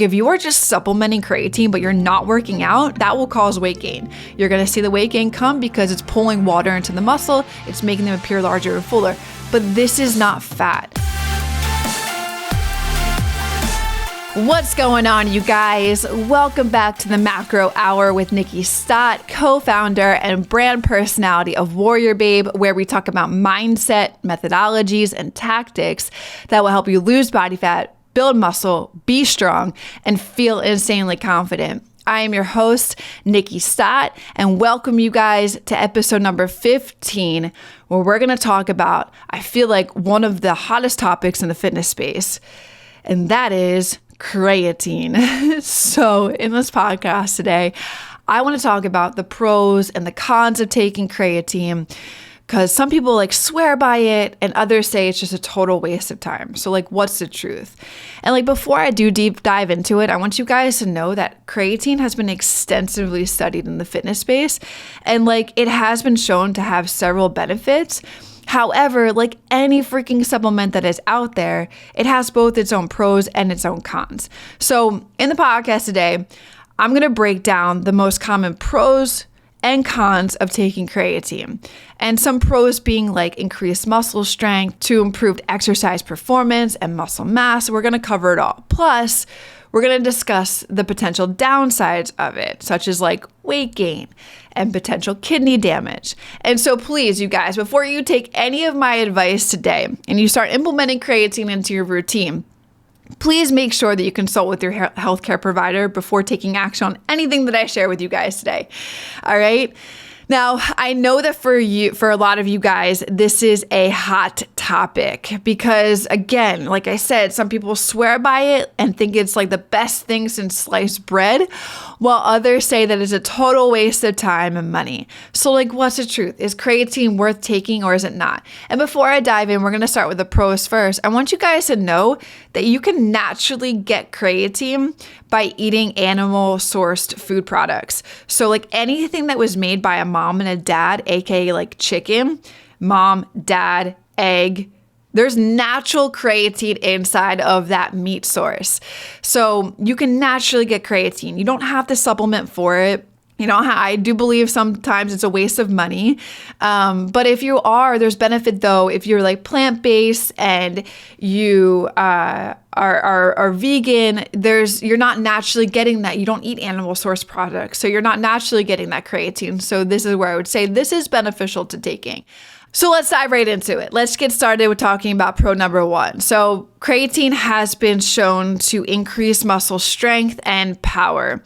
If you are just supplementing creatine but you're not working out, that will cause weight gain. You're going to see the weight gain come because it's pulling water into the muscle, it's making them appear larger and fuller. But this is not fat. What's going on, you guys? Welcome back to the Macro Hour with Nikkiey Stott, co-founder and brand personality of WarriorBabe, where we talk about mindset, methodologies, and tactics that will help you lose body fat, build muscle, be strong, and feel insanely confident. I am your host, Nikkiey Stott, and welcome you guys to episode number 15, where we're going to talk about, I feel like, one of the hottest topics in the fitness space, and that is creatine. So in this podcast today, I want to talk about the pros and the cons of taking creatine, because some people swear by it and others say it's just a total waste of time. So what's the truth? And before I do deep dive into it, I want you guys to know that creatine has been extensively studied in the fitness space, and it has been shown to have several benefits. However, like any freaking supplement that is out there, it has both its own pros and its own cons. So in the podcast today, I'm going to break down the most common pros and cons of taking creatine. And some pros being increased muscle strength to improved exercise performance and muscle mass. We're going to cover it all. Plus, we're going to discuss the potential downsides of it, such as weight gain and potential kidney damage. And so please, you guys, before you take any of my advice today and you start implementing creatine into your routine, please make sure that you consult with your healthcare provider before taking action on anything that I share with you guys today. All right. Now, I know that for a lot of you guys, this is a hot topic because, again, like I said, some people swear by it and think it's the best thing since sliced bread, while others say that it's a total waste of time and money. So, what's the truth? Is creatine worth taking or is it not? And before I dive in, we're going to start with the pros first. I want you guys to know that you can naturally get creatine by eating animal-sourced food products. So, anything that was made by a mom and a dad, aka chicken, mom, dad, egg, there's natural creatine inside of that meat source. So you can naturally get creatine. You don't have to supplement for it. I do believe sometimes it's a waste of money. But if you are, there's benefit though. If you're plant-based and you are vegan, you're not naturally getting that. You don't eat animal source products. So you're not naturally getting that creatine. So this is where I would say this is beneficial to taking. So let's dive right into it. Let's get started with talking about pro number one. So creatine has been shown to increase muscle strength and power.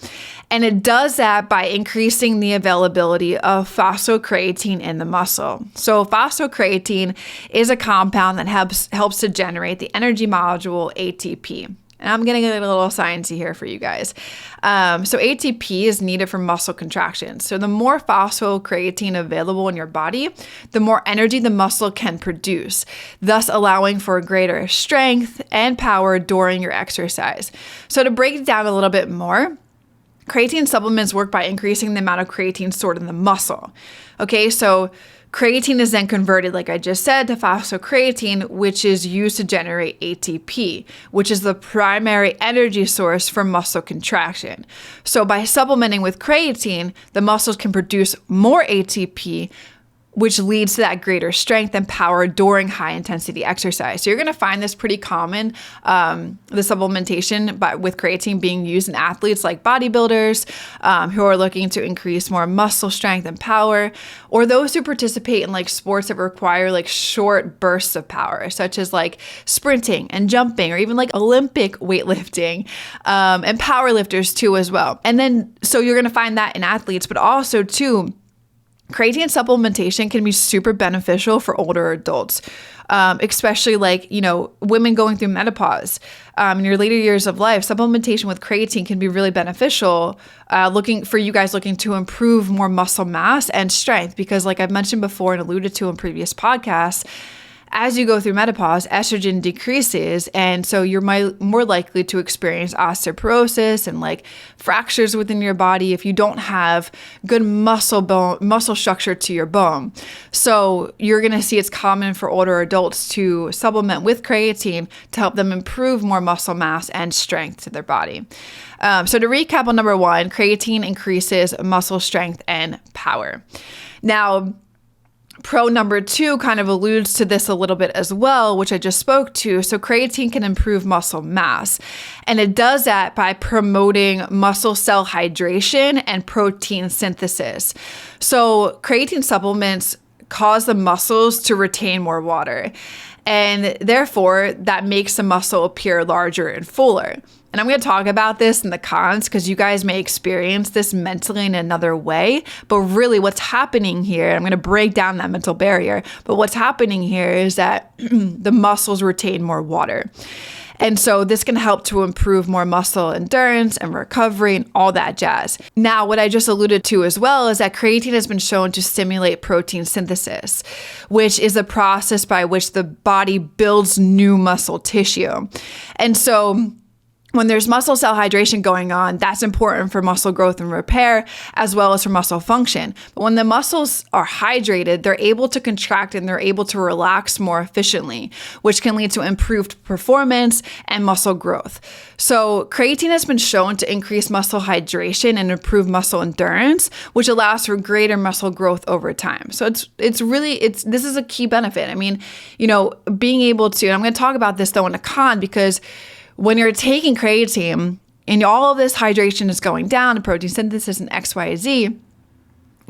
And it does that by increasing the availability of phosphocreatine in the muscle. So phosphocreatine is a compound that helps to generate the energy molecule ATP. And I'm going to get a little sciencey here for you guys. So ATP is needed for muscle contraction. So the more phosphocreatine available in your body, the more energy the muscle can produce, thus allowing for greater strength and power during your exercise. So to break it down a little bit more, creatine supplements work by increasing the amount of creatine stored in the muscle. Okay, so creatine is then converted, like I just said, to phosphocreatine, which is used to generate ATP, which is the primary energy source for muscle contraction. So by supplementing with creatine, the muscles can produce more ATP, which leads to that greater strength and power during high intensity exercise. So you're going to find this pretty common, the supplementation but with creatine being used in athletes like bodybuilders who are looking to increase more muscle strength and power, or those who participate in sports that require short bursts of power, such as sprinting and jumping, or even Olympic weightlifting, and power lifters too as well. And then, so you're going to find that in athletes, but also too, creatine supplementation can be super beneficial for older adults, especially women going through menopause. In your later years of life, supplementation with creatine can be really beneficial, looking to improve more muscle mass and strength, because like I've mentioned before and alluded to in previous podcasts, as you go through menopause, estrogen decreases. And so you're more likely to experience osteoporosis and like fractures within your body if you don't have good muscle structure to your bone. So you're going to see it's common for older adults to supplement with creatine to help them improve more muscle mass and strength to their body. So to recap on number 1, creatine increases muscle strength and power. Now, pro number 2 kind of alludes to this a little bit as well, which I just spoke to. So creatine can improve muscle mass, and it does that by promoting muscle cell hydration and protein synthesis. So creatine supplements cause the muscles to retain more water, and therefore that makes the muscle appear larger and fuller. And I'm going to talk about this in the cons because you guys may experience this mentally in another way. But really what's happening here, I'm going to break down that mental barrier, but what's happening here is that the muscles retain more water. And so this can help to improve more muscle endurance and recovery and all that jazz. Now, what I just alluded to as well is that creatine has been shown to stimulate protein synthesis, which is a process by which the body builds new muscle tissue. And so when there's muscle cell hydration going on, that's important for muscle growth and repair, as well as for muscle function. But when the muscles are hydrated, they're able to contract and they're able to relax more efficiently, which can lead to improved performance and muscle growth. So creatine has been shown to increase muscle hydration and improve muscle endurance, which allows for greater muscle growth over time. So this is a key benefit. I mean, being able to, and I'm going to talk about this though in a con, because when you're taking creatine and all of this hydration is going down and protein synthesis and X, Y, Z,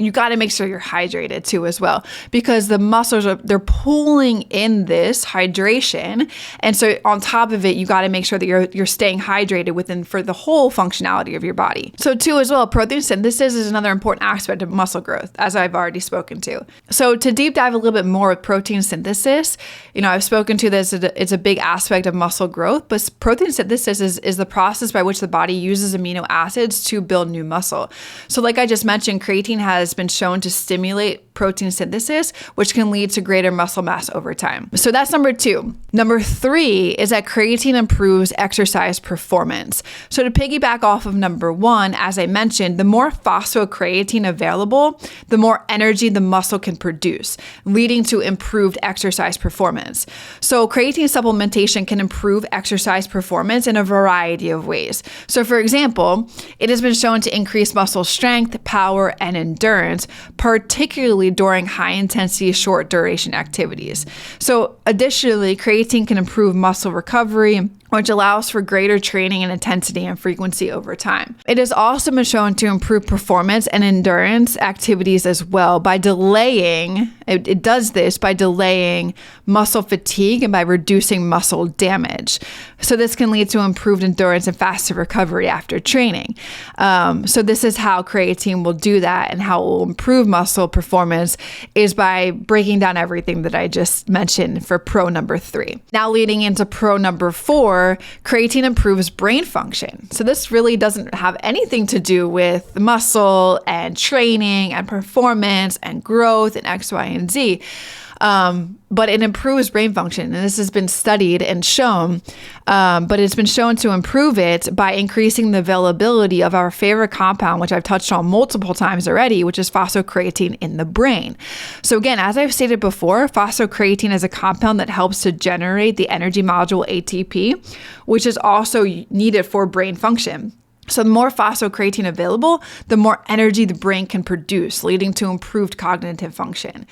you got to make sure you're hydrated too as well, because the muscles they're pulling in this hydration. And so on top of it, you got to make sure that you're staying hydrated for the whole functionality of your body. So too as well, protein synthesis is another important aspect of muscle growth, as I've already spoken to. So to deep dive a little bit more with protein synthesis, I've spoken to this, it's a big aspect of muscle growth, but protein synthesis is the process by which the body uses amino acids to build new muscle. So like I just mentioned, creatine has been shown to stimulate protein synthesis, which can lead to greater muscle mass over time. So that's number 2. Number 3 is that creatine improves exercise performance. So to piggyback off of number 1, as I mentioned, the more phosphocreatine available, the more energy the muscle can produce, leading to improved exercise performance. So creatine supplementation can improve exercise performance in a variety of ways. So for example, it has been shown to increase muscle strength, power, and endurance, particularly during high intensity, short duration activities. So additionally, creatine can improve muscle recovery, which allows for greater training and intensity and frequency over time. It has also been shown to improve performance and endurance activities as well by delaying, it does this by delaying muscle fatigue and by reducing muscle damage. So this can lead to improved endurance and faster recovery after training. So this is how creatine will do that, and how it will improve muscle performance is by breaking down everything that I just mentioned for pro number 3. Now leading into pro number 4, creatine improves brain function. So this really doesn't have anything to do with muscle and training and performance and growth and X, Y, and Z. But it improves brain function, and this has been studied and shown, but it's been shown to improve it by increasing the availability of our favorite compound, which I've touched on multiple times already, which is phosphocreatine in the brain. So again, as I've stated before, phosphocreatine is a compound that helps to generate the energy molecule ATP, which is also needed for brain function. So the more phosphocreatine available, the more energy the brain can produce, leading to improved cognitive function.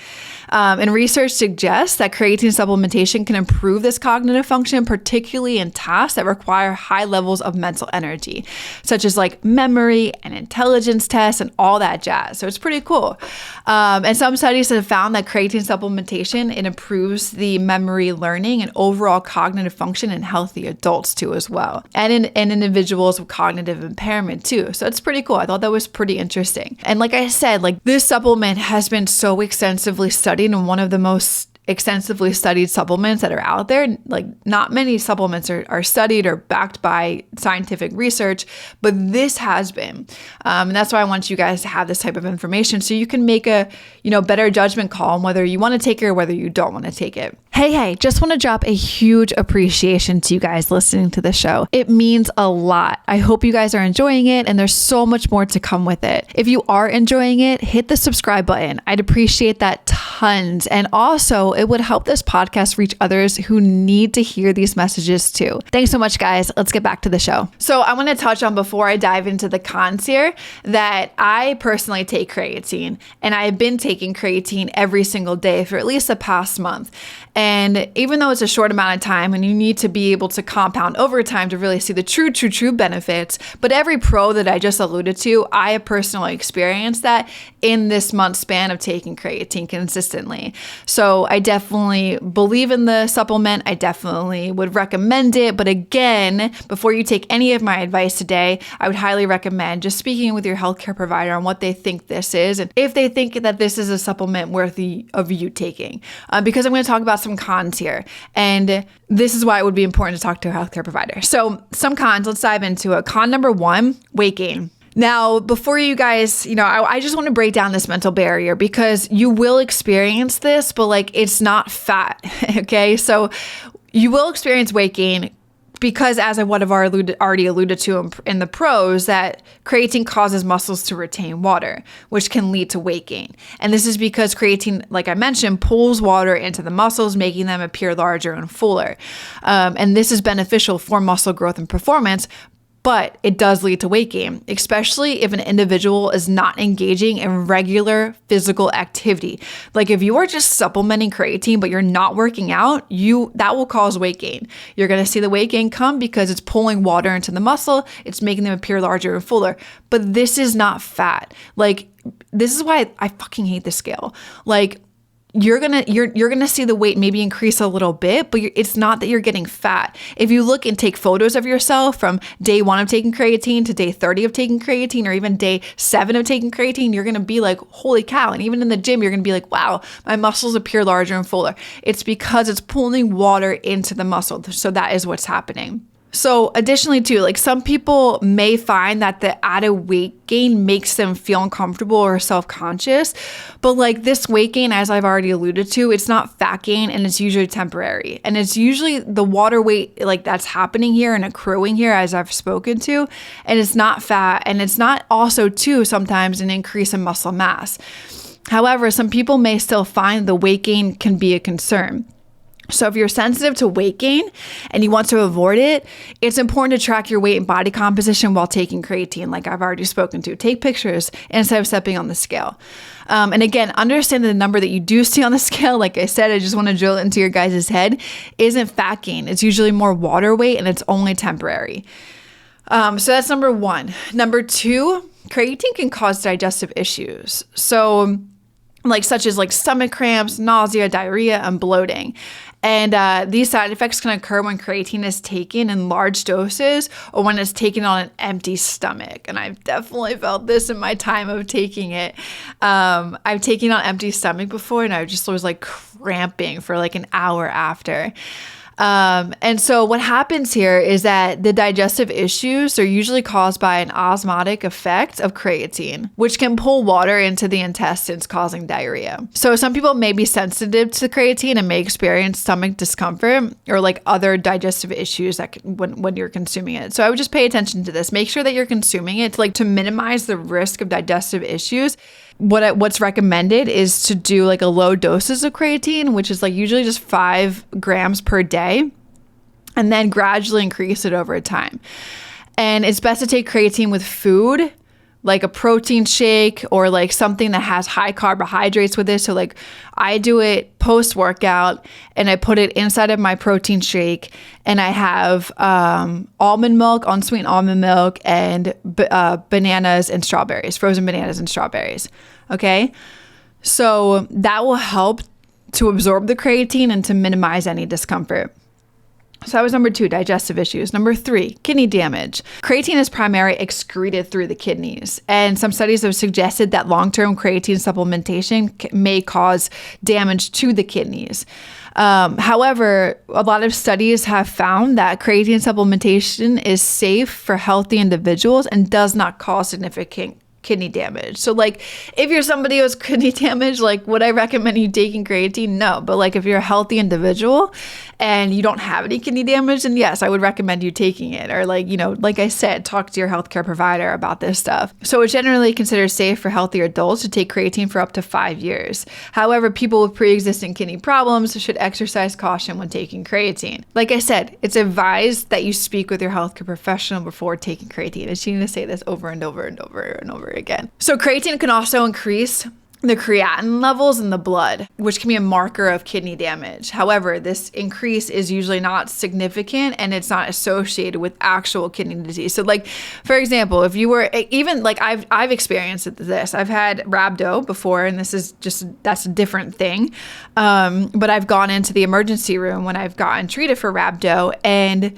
And research suggests that creatine supplementation can improve this cognitive function, particularly in tasks that require high levels of mental energy, such as like memory and intelligence tests and all that jazz. So it's pretty cool. And some studies have found that creatine supplementation, it improves the memory, learning, and overall cognitive function in healthy adults too as well, and in individuals with cognitive impairment too. So it's pretty cool. I thought that was pretty interesting. And like I said, like this supplement has been so extensively studied and one of the most extensively studied supplements that are out there. Like not many supplements are studied or backed by scientific research, but this has been. And that's why I want you guys to have this type of information so you can make a, better judgment call on whether you want to take it or whether you don't want to take it. Hey, just want to drop a huge appreciation to you guys listening to the show. It means a lot. I hope you guys are enjoying it and there's so much more to come with it. If you are enjoying it, hit the subscribe button. I'd appreciate that tons. And also, it would help this podcast reach others who need to hear these messages too. Thanks so much, guys. Let's get back to the show. So I want to touch on, before I dive into the cons here, that I personally take creatine, and I've been taking creatine every single day for at least the past month. And even though it's a short amount of time and you need to be able to compound over time to really see the true benefits, but every pro that I just alluded to, I have personally experienced that in this month span of taking creatine consistently. So I definitely believe in the supplement. I definitely would recommend it. But again, before you take any of my advice today, I would highly recommend just speaking with your healthcare provider on what they think this is and if they think that this is a supplement worthy of you taking. Because I'm going to talk about some cons here. And this is why it would be important to talk to a healthcare provider. So some cons, let's dive into it. Con number 1, weight gain. Now, before you guys, I just want to break down this mental barrier because you will experience this, but it's not fat. Okay. So you will experience weight gain because, as I would have already alluded to in the pros, that creatine causes muscles to retain water, which can lead to weight gain. And this is because creatine, like I mentioned, pulls water into the muscles, making them appear larger and fuller. And this is beneficial for muscle growth and performance, but it does lead to weight gain, especially if an individual is not engaging in regular physical activity. Like if you are just supplementing creatine, but you're not working out, that will cause weight gain. You're going to see the weight gain come because it's pulling water into the muscle. It's making them appear larger and fuller. But this is not fat. This is why I fucking hate the scale. You're gonna see the weight maybe increase a little bit, but it's not that you're getting fat. If you look and take photos of yourself from day 1 of taking creatine to day 30 of taking creatine, or even day 7 of taking creatine, you're gonna be like, holy cow. And even in the gym, you're gonna be like, wow, my muscles appear larger and fuller. It's because it's pulling water into the muscle. So that is what's happening. So additionally too, some people may find that the added weight gain makes them feel uncomfortable or self-conscious, but this weight gain, as I've already alluded to, it's not fat gain and it's usually temporary. And it's usually the water weight that's happening here and accruing here, as I've spoken to, and it's not fat, and it's not also too sometimes an increase in muscle mass. However, some people may still find the weight gain can be a concern. So if you're sensitive to weight gain and you want to avoid it, it's important to track your weight and body composition while taking creatine, like I've already spoken to. Take pictures instead of stepping on the scale. And again, understand the number that you do see on the scale, like I said, I just want to drill it into your guys' head, isn't fat gain. It's usually more water weight and it's only temporary. So that's number 1. Number 2, creatine can cause digestive issues. So such as stomach cramps, nausea, diarrhea, and bloating. And these side effects can occur when creatine is taken in large doses or when it's taken on an empty stomach. And I've definitely felt this in my time of taking it. I've taken on empty stomach before, and I just was cramping for an hour after. And so what happens here is that the digestive issues are usually caused by an osmotic effect of creatine, which can pull water into the intestines, causing diarrhea. So some people may be sensitive to creatine and may experience stomach discomfort or other digestive issues when you're consuming it. So I would just pay attention to this. Make sure that you're consuming it to minimize the risk of digestive issues. What's recommended is to do a low doses of creatine, which is usually just 5 grams per day, and then gradually increase it over time. And it's best to take creatine with food, like a protein shake or something that has high carbohydrates with it. So I do it post-workout and I put it inside of my protein shake, and I have almond milk, unsweetened almond milk, and bananas and strawberries, frozen bananas and strawberries. Okay. So that will help to absorb the creatine and to minimize any discomfort. So that was number 2, digestive issues. Number 3, kidney damage. Creatine is primarily excreted through the kidneys. And some studies have suggested that long-term creatine supplementation may cause damage to the kidneys. However, a lot of studies have found that creatine supplementation is safe for healthy individuals and does not cause significant kidney damage. So like if you're somebody who has kidney damage, like would I recommend you taking creatine? No. But like if you're a healthy individual and you don't have any kidney damage, then yes, I would recommend you taking it. Or like, like I said, talk to your healthcare provider about this stuff. So it's generally considered safe for healthier adults to take creatine for up to 5 years. However, people with pre-existing kidney problems should exercise caution when taking creatine. Like I said, it's advised that you speak with your healthcare professional before taking creatine. And she needs to say this over and over and over and over again. So creatine can also increase the creatine levels in the blood, which can be a marker of kidney damage. However, this increase is usually not significant and it's not associated with actual kidney disease. So like, for example, if you were even like, I've experienced this, I've had rhabdo before, and that's a different thing. But I've gone into the emergency room when I've gotten treated for rhabdo, and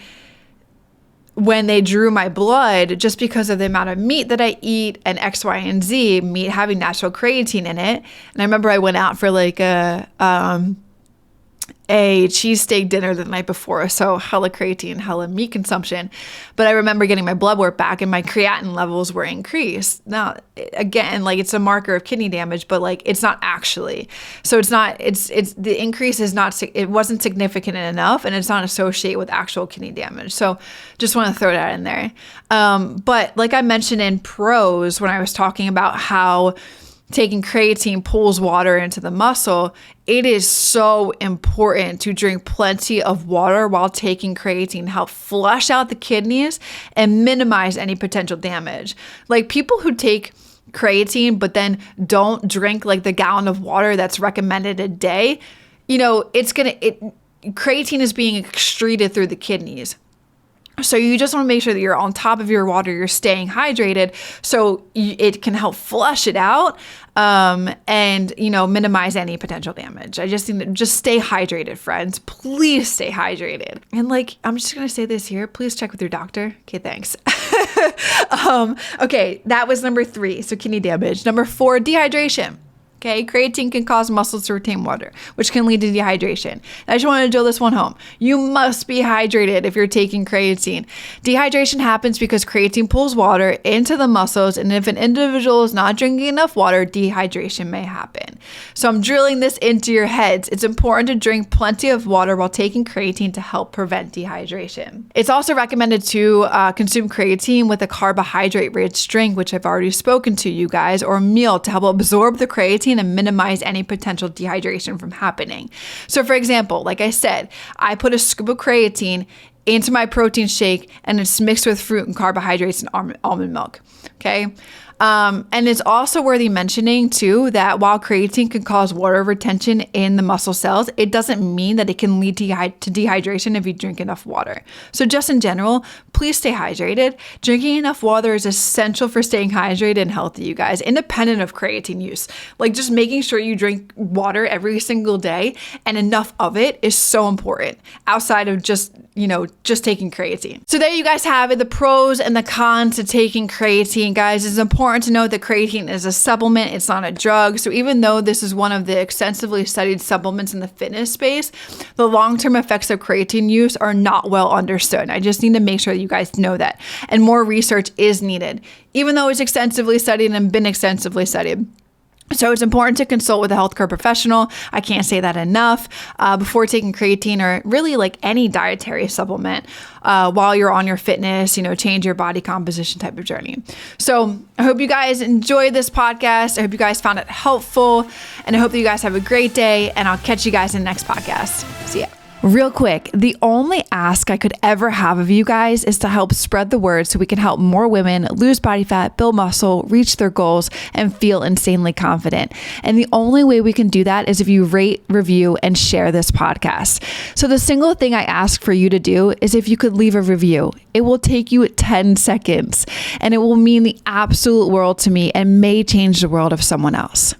when they drew my blood, just because of the amount of meat that I eat and X, Y, and Z, meat having natural creatine in it. And I remember I went out for like a cheesesteak dinner the night before. So hella creatine, hella meat consumption. But I remember getting my blood work back and my creatine levels were increased. Now, again, like it's a marker of kidney damage, but like it's not actually. So it's the increase is not, it wasn't significant enough, and it's not associated with actual kidney damage. So just want to throw that in there. But like I mentioned in pros, when I was talking about how taking creatine pulls water into the muscle, it is so important to drink plenty of water while taking creatine to help flush out the kidneys and minimize any potential damage. Like people who take creatine but then don't drink like the gallon of water that's recommended a day, creatine is being excreted through the kidneys. So you just want to make sure that you're on top of your water, you're staying hydrated so it can help flush it out and, minimize any potential damage. I just think that just stay hydrated, friends. Please stay hydrated. And like, I'm just going to say this here. Please check with your doctor. Okay, thanks. Okay, that was number 3. So kidney damage. Number 4, dehydration. Okay, creatine can cause muscles to retain water, which can lead to dehydration. And I just want to drill this one home. You must be hydrated if you're taking creatine. Dehydration happens because creatine pulls water into the muscles, and if an individual is not drinking enough water, dehydration may happen. So I'm drilling this into your heads. It's important to drink plenty of water while taking creatine to help prevent dehydration. It's also recommended to consume creatine with a carbohydrate-rich drink, which I've already spoken to you guys, or a meal to help absorb the creatine and minimize any potential dehydration from happening. So for example, like I said, I put a scoop of creatine into my protein shake and it's mixed with fruit and carbohydrates and almond milk. Okay. And it's also worthy mentioning too that while creatine can cause water retention in the muscle cells, it doesn't mean that it can lead to dehydration if you drink enough water. So just in general, please stay hydrated. Drinking enough water is essential for staying hydrated and healthy, you guys, independent of creatine use. Like just making sure you drink water every single day and enough of it is so important outside of just taking creatine. So there you guys have it, the pros and the cons to taking creatine, guys. It's important to note that creatine is a supplement. It's not a drug. So even though this is one of the extensively studied supplements in the fitness space, the long-term effects of creatine use are not well understood. I just need to make sure that you guys know that. And more research is needed, even though it's extensively studied and been extensively studied. So it's important to consult with a healthcare professional. I can't say that enough before taking creatine or really like any dietary supplement while you're on your fitness, change your body composition type of journey. So I hope you guys enjoyed this podcast. I hope you guys found it helpful, and I hope that you guys have a great day, and I'll catch you guys in the next podcast. See ya. Real quick, the only ask I could ever have of you guys is to help spread the word so we can help more women lose body fat, build muscle, reach their goals, and feel insanely confident. And the only way we can do that is if you rate, review, and share this podcast. So the single thing I ask for you to do is if you could leave a review. It will take you 10 seconds, and it will mean the absolute world to me and may change the world of someone else.